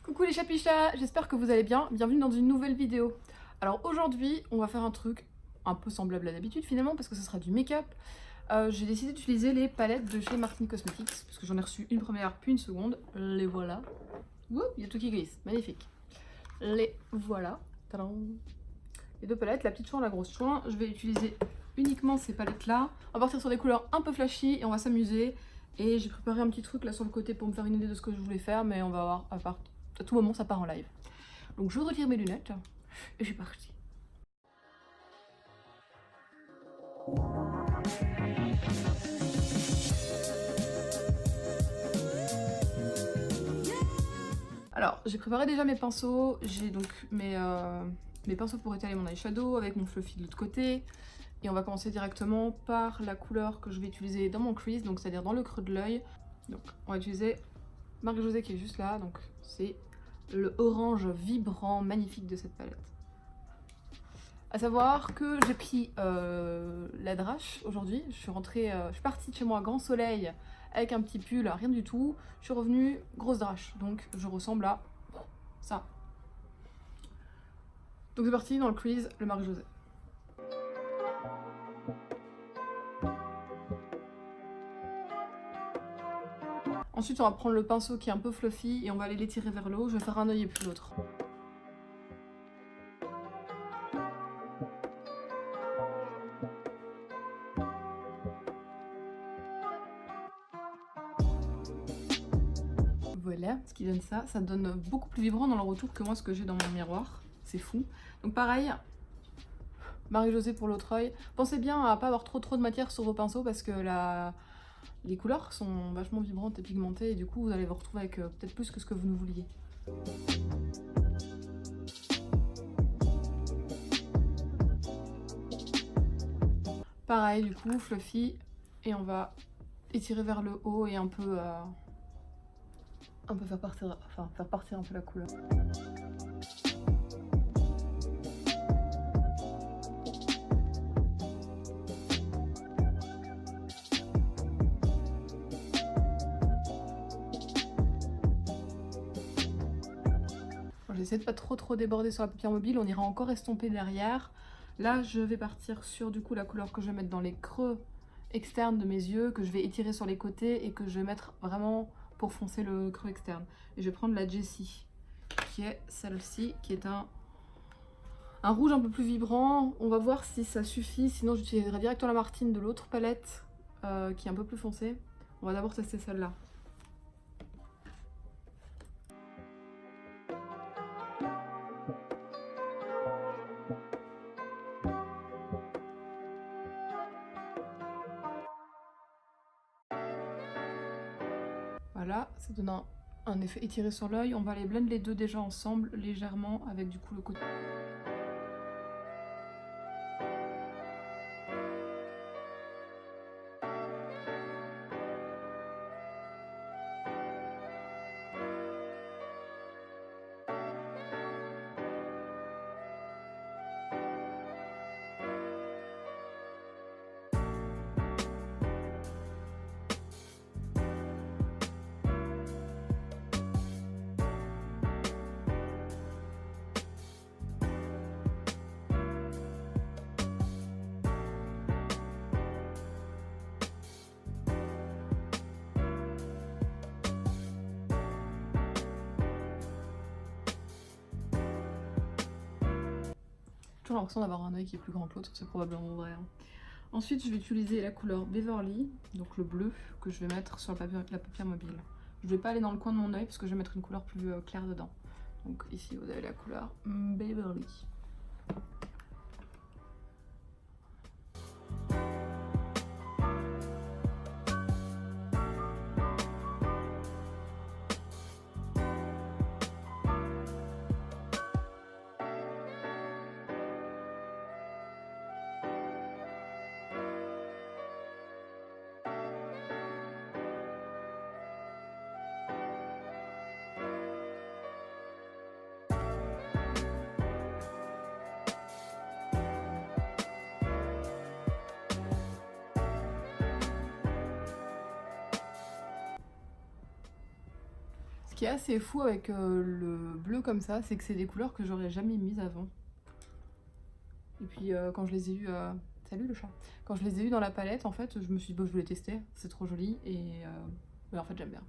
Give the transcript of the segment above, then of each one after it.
Coucou les chapichas, j'espère que vous allez bien, bienvenue dans une nouvelle vidéo. Alors aujourd'hui, on va faire un truc un peu semblable à d'habitude finalement, parce que ce sera du make-up. J'ai décidé d'utiliser les palettes de chez Martin Cosmetics, parce que j'en ai reçu une première puis une seconde. Les voilà. Ouh, il y a tout qui glisse, magnifique. Les voilà. Tadam. Les deux palettes, la petite chouin, la grosse chouin. Je vais utiliser uniquement ces palettes-là. On va partir sur des couleurs un peu flashy et on va s'amuser. Et j'ai préparé un petit truc là sur le côté pour me faire une idée de ce que je voulais faire, mais on va voir à tout moment ça part en live. Donc je retire mes lunettes et je suis partie. Alors j'ai préparé déjà mes pinceaux, j'ai donc mes pinceaux pour étaler mon eyeshadow avec mon fluffy de l'autre côté. Et on va commencer directement par la couleur que je vais utiliser dans mon crease, donc c'est-à-dire dans le creux de l'œil. Donc on va utiliser Marie-Josée qui est juste là, donc c'est le orange vibrant magnifique de cette palette. À savoir que j'ai pris la drache aujourd'hui, je suis partie de chez moi grand soleil avec un petit pull, rien du tout. Je suis revenue grosse drache, donc je ressemble à ça. Donc c'est parti dans le crease, le Marie-Josée. Ensuite on va prendre le pinceau qui est un peu fluffy et on va aller l'étirer vers le haut, je vais faire un œil et puis l'autre. Voilà, ce qui donne ça, ça donne beaucoup plus vibrant dans le retour que moi ce que j'ai dans mon miroir, c'est fou. Donc pareil, Marie-Josée pour l'autre œil. Pensez bien à pas avoir trop de matière sur vos pinceaux parce que les couleurs sont vachement vibrantes et pigmentées et du coup vous allez vous retrouver avec peut-être plus que ce que vous ne vouliez. Pareil du coup, fluffy, et on va étirer vers le haut et un peu faire partir un peu la couleur. J'essaie de pas trop déborder sur la paupière mobile, on ira encore estomper derrière. Là je vais partir sur du coup la couleur que je vais mettre dans les creux externes de mes yeux, que je vais étirer sur les côtés et que je vais mettre vraiment pour foncer le creux externe. Et je vais prendre la Jessie, qui est celle-ci, qui est un rouge un peu plus vibrant. On va voir si ça suffit, sinon j'utiliserai directement la Martine de l'autre palette, qui est un peu plus foncée. On va d'abord tester celle-là. Voilà, ça donne un effet étiré sur l'œil. On va les blend les deux déjà ensemble, légèrement, avec du coup le côté. J'ai l'impression d'avoir un œil qui est plus grand que l'autre, c'est probablement vrai. Hein. Ensuite, je vais utiliser la couleur Beverly, donc le bleu, que je vais mettre sur la paupière mobile. Je vais pas aller dans le coin de mon œil parce que je vais mettre une couleur plus claire dedans. Donc ici, vous avez la couleur Beverly. qui est assez fou avec le bleu comme ça, c'est que c'est des couleurs que j'aurais jamais mises avant. Et puis quand je les ai eues... Salut le chat! Quand je les ai eues dans la palette, en fait, je me suis dit, bon, je voulais tester, c'est trop joli, et en fait j'aime bien.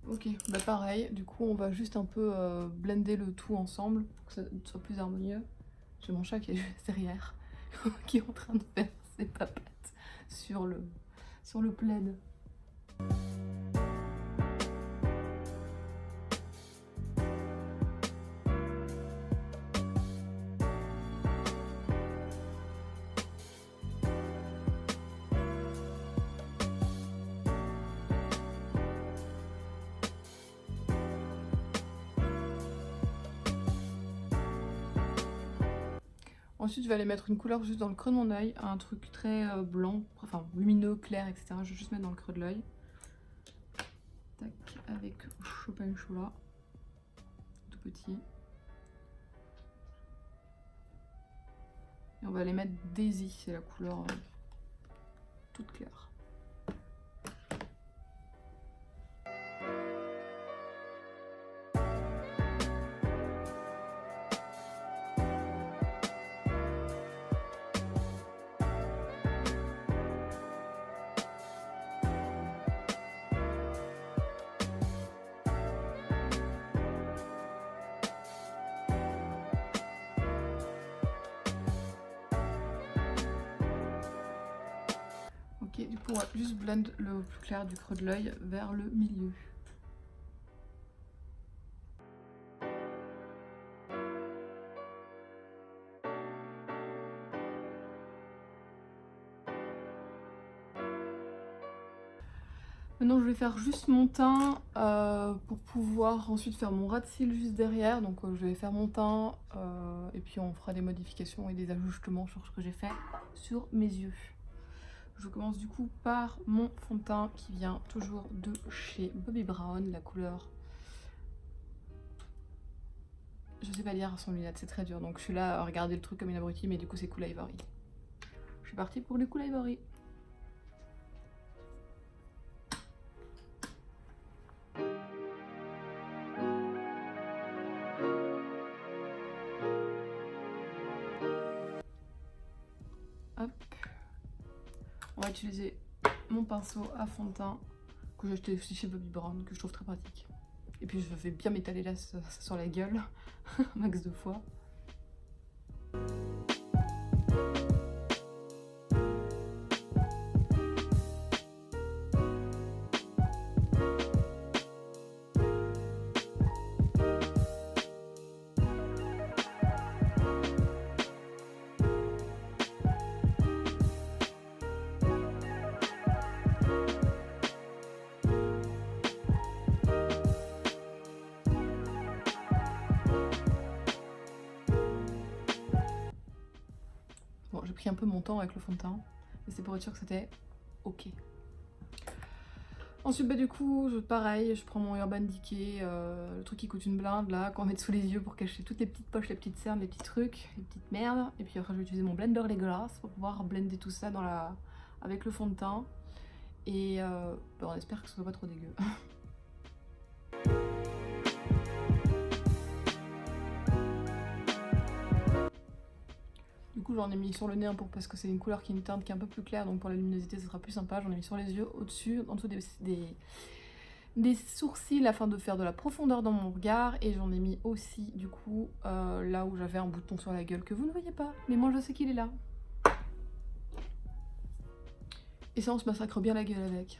Ok, bah pareil, du coup on va juste un peu blender le tout ensemble pour que ça soit plus harmonieux. J'ai mon chat qui est juste derrière, qui est en train de faire ses papates sur le plaid. Ensuite, je vais aller mettre une couleur juste dans le creux de mon œil, un truc très blanc, enfin lumineux, clair, etc. Je vais juste mettre dans le creux de l'œil. Tac, avec Chopin Choula, tout petit. Et on va aller mettre Daisy, c'est la couleur toute claire. Ok, du coup on va juste blend le plus clair du creux de l'œil vers le milieu. Maintenant je vais faire juste mon teint pour pouvoir ensuite faire mon ras de cils juste derrière. Donc je vais faire mon teint et puis on fera des modifications et des ajustements sur ce que j'ai fait sur mes yeux. Je commence du coup par mon fond de teint qui vient toujours de chez Bobbi Brown, la couleur... Je sais pas lire sans lunettes, c'est très dur, donc je suis là à regarder le truc comme une abrutie, mais du coup c'est Cool Ivory. Je suis partie pour le Cool Ivory. Hop. On va utiliser mon pinceau à fond de teint que j'ai acheté aussi chez Bobbi Brown, que je trouve très pratique. Et puis je vais bien m'étaler là sur la gueule, max de fois. Bon, j'ai pris un peu mon temps avec le fond de teint, mais c'est pour être sûr que c'était ok. Ensuite, bah du coup, pareil, je prends mon Urban Decay, le truc qui coûte une blinde là, qu'on met sous les yeux pour cacher toutes les petites poches, les petites cernes, les petits trucs, les petites merdes. Et puis après, je vais utiliser mon blender Legolas pour pouvoir blender tout ça dans avec le fond de teint. Et bah, on espère que ce soit pas trop dégueu. Du coup j'en ai mis sur le nez parce que c'est une couleur qui est une teinte qui est un peu plus claire, donc pour la luminosité ça sera plus sympa. J'en ai mis sur les yeux, au-dessus, en dessous des sourcils afin de faire de la profondeur dans mon regard. Et j'en ai mis aussi du coup là où j'avais un bouton sur la gueule que vous ne voyez pas, mais moi je sais qu'il est là. Et ça on se massacre bien la gueule avec.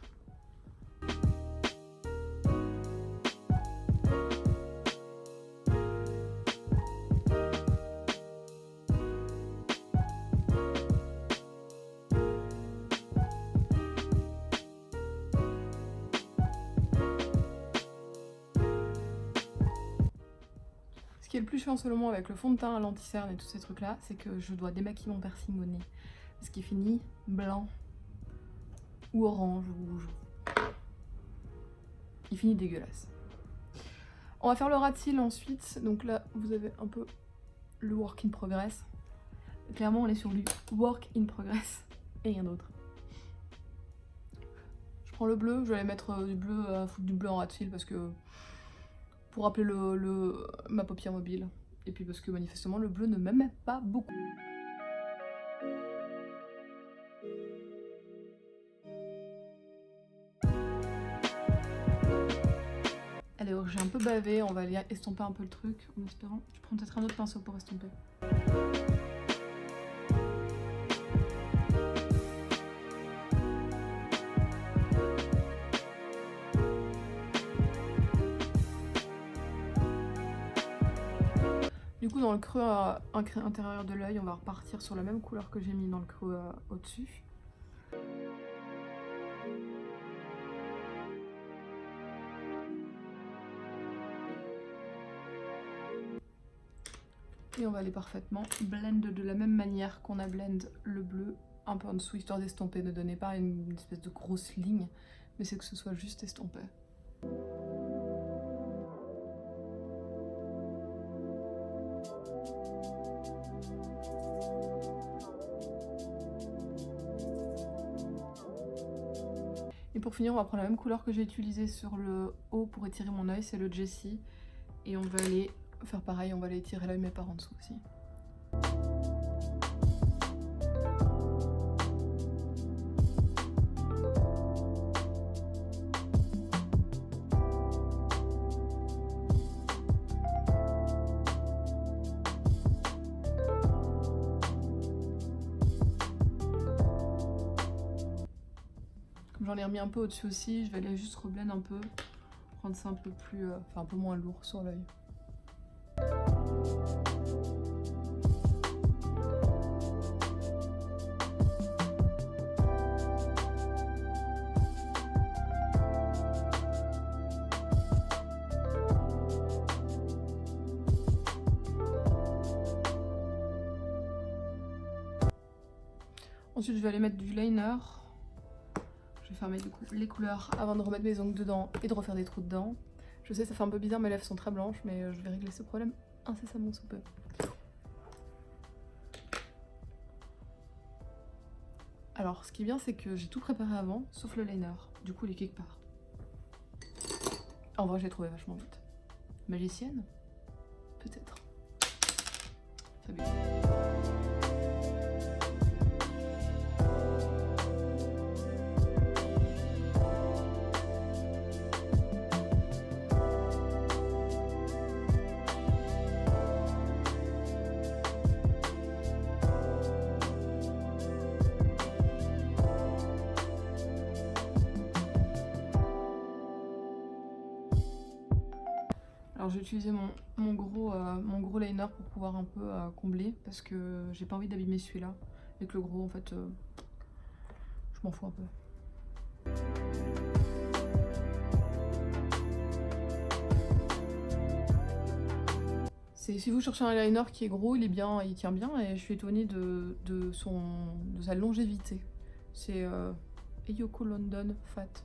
Ce qui est le plus chiant selon moi avec le fond de teint à l'anti-cerne et tous ces trucs là, c'est que je dois démaquiller mon piercing au nez. ce qui finit blanc ou orange ou rouge. Il finit dégueulasse. On va faire le ras de cils ensuite. Donc là, vous avez un peu le work in progress. Clairement, on est sur du work in progress et rien d'autre. Je prends le bleu, je vais aller mettre du bleu, foutre du bleu en ras de cils parce que pour rappeler ma paupière mobile. Et puis parce que manifestement le bleu ne m'aime pas beaucoup. Allez, j'ai un peu bavé, on va aller estomper un peu le truc en espérant. Je prends peut-être un autre pinceau pour estomper. Du coup, dans le creux intérieur de l'œil, on va repartir sur la même couleur que j'ai mis dans le creux au-dessus. Et on va aller parfaitement blend de la même manière qu'on a blend le bleu un peu en dessous, histoire d'estomper. Ne donnez pas une espèce de grosse ligne, mais c'est que ce soit juste estompé. Et pour finir, on va prendre la même couleur que j'ai utilisée sur le haut pour étirer mon œil, c'est le Jessie. Et on va aller faire pareil, on va aller étirer l'œil mais par en dessous aussi. J'en ai remis un peu au-dessus aussi, je vais aller juste reblend un peu, rendre ça un peu plus, enfin un peu moins lourd sur l'œil. Ensuite je vais aller mettre du liner. Je vais fermer du coup les couleurs avant de remettre mes ongles dedans et de refaire des trous dedans. Je sais ça fait un peu bizarre, mes lèvres sont très blanches, mais je vais régler ce problème incessamment sous peu. Alors ce qui est bien c'est que j'ai tout préparé avant, sauf le liner. Du coup il est quelque part. En vrai je l'ai trouvé vachement vite. Magicienne? Peut-être. Fabuleux. Alors j'ai utilisé mon gros liner pour pouvoir un peu combler parce que j'ai pas envie d'abîmer celui-là et que le gros en fait je m'en fous un peu. Si vous cherchez un liner qui est gros, il est bien, il tient bien et je suis étonnée de sa longévité. C'est Eyoko London Fat.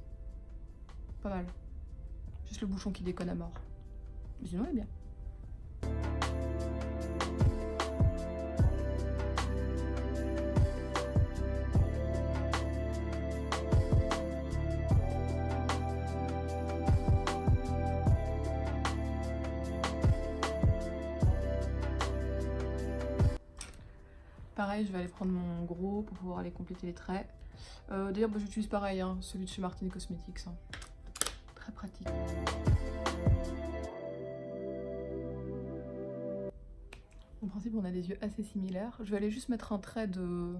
Pas mal. Juste le bouchon qui déconne à mort. Mais sinon, elle est bien. Pareil, je vais aller prendre mon gros pour pouvoir aller compléter les traits. D'ailleurs, bah, j'utilise pareil, hein, celui de chez Martini Cosmetics. Hein. Très pratique. En principe, on a des yeux assez similaires. Je vais aller juste mettre un trait de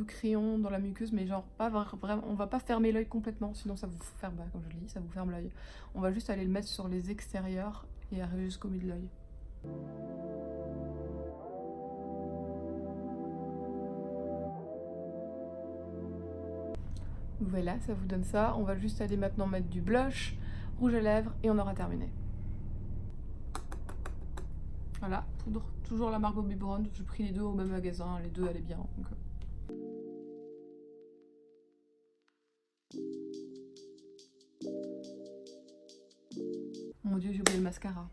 crayon dans la muqueuse, mais genre pas vraiment. On va pas fermer l'œil complètement, sinon ça vous ferme, bah, comme je le dis, ça vous ferme l'œil. On va juste aller le mettre sur les extérieurs et arriver jusqu'au milieu de l'œil. Voilà, ça vous donne ça. On va juste aller maintenant mettre du blush, rouge à lèvres et on aura terminé. Voilà, poudre, toujours la marque Bobbi Brown. J'ai pris les deux au même magasin, les deux allaient bien. Donc... Mon dieu, j'ai oublié le mascara.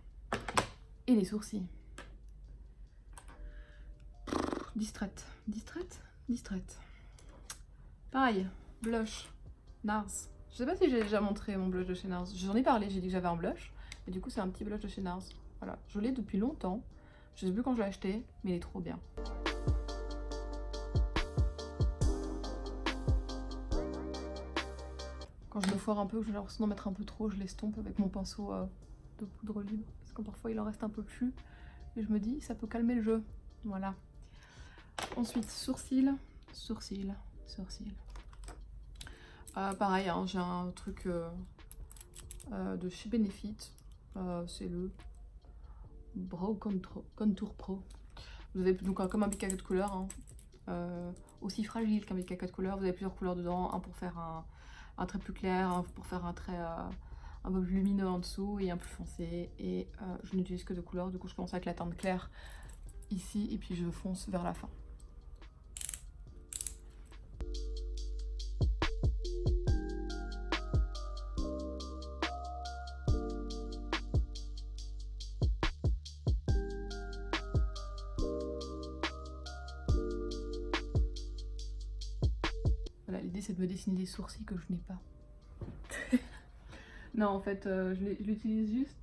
Et les sourcils. Distraite. Distraite. Distraite. Pareil, blush. NARS. Je sais pas si j'ai déjà montré mon blush de chez NARS. J'en ai parlé, j'ai dit que j'avais un blush. Et du coup, c'est un petit blush de chez NARS. Voilà, je l'ai depuis longtemps. Je sais plus quand je l'ai acheté, mais il est trop bien. Quand je me foire un peu, j'ai l'impression d'en mettre un peu trop, je l'estompe avec mon pinceau de poudre libre. Parce que parfois il en reste un peu plus. Et je me dis, ça peut calmer le jeu. Voilà. Ensuite, sourcils. Sourcils. Sourcils. Pareil, hein, j'ai un truc de chez Benefit. C'est le Brow Contour Pro. Vous avez donc comme un Big Caca de couleur. Hein, aussi fragile qu'un Big Caca de couleur. Vous avez plusieurs couleurs dedans. Un pour faire un trait plus clair, un pour faire un trait un peu plus lumineux en dessous et un plus foncé. Et je n'utilise que deux couleurs. Du coup, je commence avec la teinte claire ici et puis je fonce vers la fin. Voilà, l'idée c'est de me dessiner des sourcils que je n'ai pas. Non, en fait, je l'utilise juste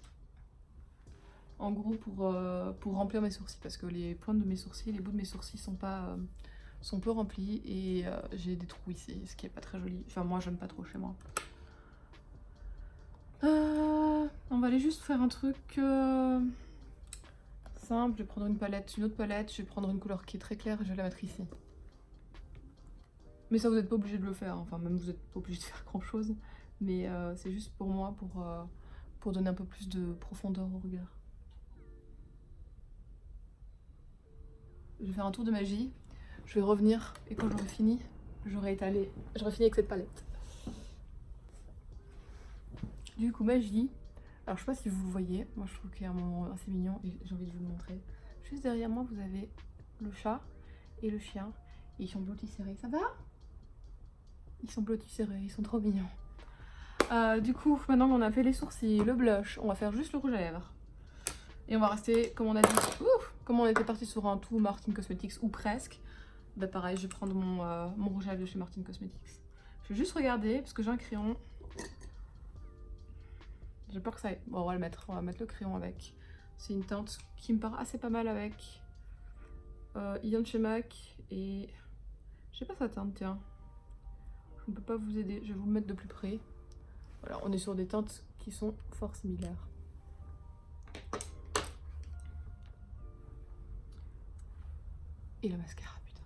en gros pour remplir mes sourcils parce que les pointes de mes sourcils, les bouts de mes sourcils sont peu remplis et j'ai des trous ici, ce qui est pas très joli. Enfin, moi j'aime pas trop chez moi. On va aller juste faire un truc simple. Je vais prendre une autre palette, je vais prendre une couleur qui est très claire et je vais la mettre ici. Mais ça, vous n'êtes pas obligé de le faire, hein. Enfin même vous n'êtes pas obligé de faire grand chose, mais c'est juste pour moi, pour donner un peu plus de profondeur au regard. Je vais faire un tour de magie, je vais revenir et quand j'aurai fini, j'aurai fini avec cette palette. Du coup, magie. Alors je sais pas si vous le voyez, moi je trouve qu'il y a un moment assez mignon et j'ai envie de vous le montrer. Juste derrière moi, vous avez le chat et le chien et ils sont blottis serrés. Ça va? Ils sont blottis serrés, ils sont trop mignons. Du coup, maintenant qu'on a fait les sourcils, le blush, on va faire juste le rouge à lèvres. Et on va rester, comme on a dit, comme on était parti sur un tout Martin Cosmetics ou presque, bah pareil, je vais prendre mon rouge à lèvres de chez Martin Cosmetics. Je vais juste regarder, parce que j'ai un crayon. J'ai peur que ça aille. Bon, on va mettre le crayon avec. C'est une teinte qui me part assez pas mal avec Ian chez MAC et je sais pas sa teinte, tiens. Je ne peux pas vous aider, je vais vous le mettre de plus près. Voilà, on est sur des teintes qui sont fort similaires. Et le mascara, putain.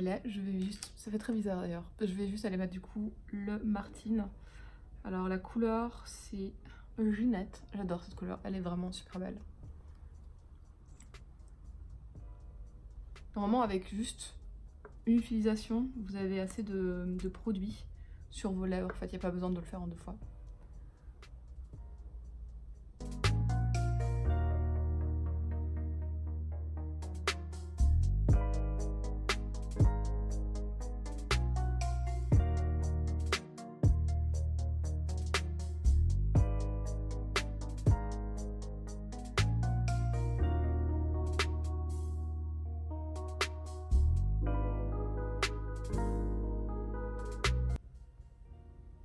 Là, je vais juste, ça fait très bizarre d'ailleurs, je vais juste aller mettre du coup le Martin. Alors la couleur c'est Ginette, j'adore cette couleur, elle est vraiment super belle. Normalement avec juste une utilisation, vous avez assez de produits sur vos lèvres, en fait il n'y a pas besoin de le faire en deux fois.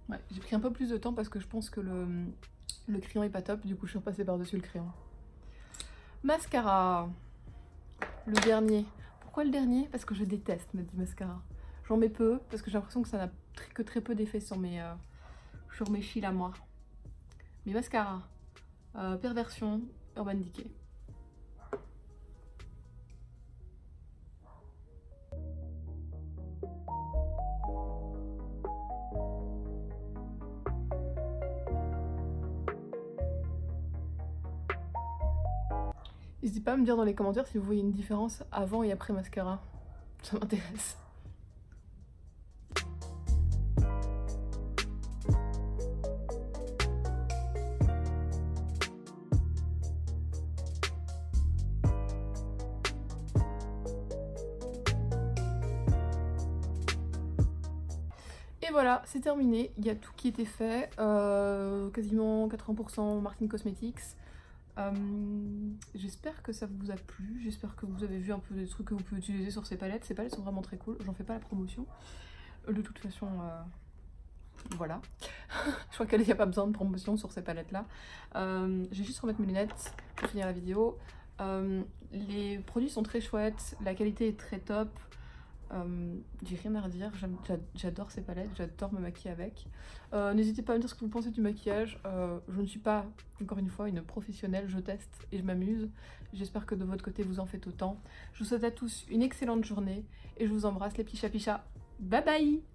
Ouais, j'ai pris un peu plus de temps parce que je pense que le crayon est pas top, du coup je suis repassée par-dessus le crayon. Mascara, le dernier. Pourquoi le dernier? Parce que je déteste mettre du mascara. J'en mets peu parce que j'ai l'impression que ça n'a que très peu d'effet sur mes cils à moi. Mes mascaras, Perversion, Urban Decay. N'hésitez pas à me dire dans les commentaires si vous voyez une différence avant et après mascara. Ça m'intéresse. Et voilà, c'est terminé, il y a tout qui était fait, quasiment 80% Martine Cosmetics. J'espère que ça vous a plu, j'espère que vous avez vu un peu des trucs que vous pouvez utiliser sur ces palettes. Ces palettes sont vraiment très cool, j'en fais pas la promotion. De toute façon, voilà. Je crois qu'il n'y a pas besoin de promotion sur ces palettes là. Je vais juste remettre mes lunettes pour finir la vidéo. Les produits sont très chouettes, la qualité est très top. J'ai rien à redire, j'adore ces palettes, j'adore me maquiller avec. N'hésitez pas à me dire ce que vous pensez du maquillage. Je ne suis pas, encore une fois, une professionnelle, je teste et je m'amuse. J'espère que de votre côté vous en faites autant. Je vous souhaite à tous une excellente journée et je vous embrasse les petits chapichas. Bye bye!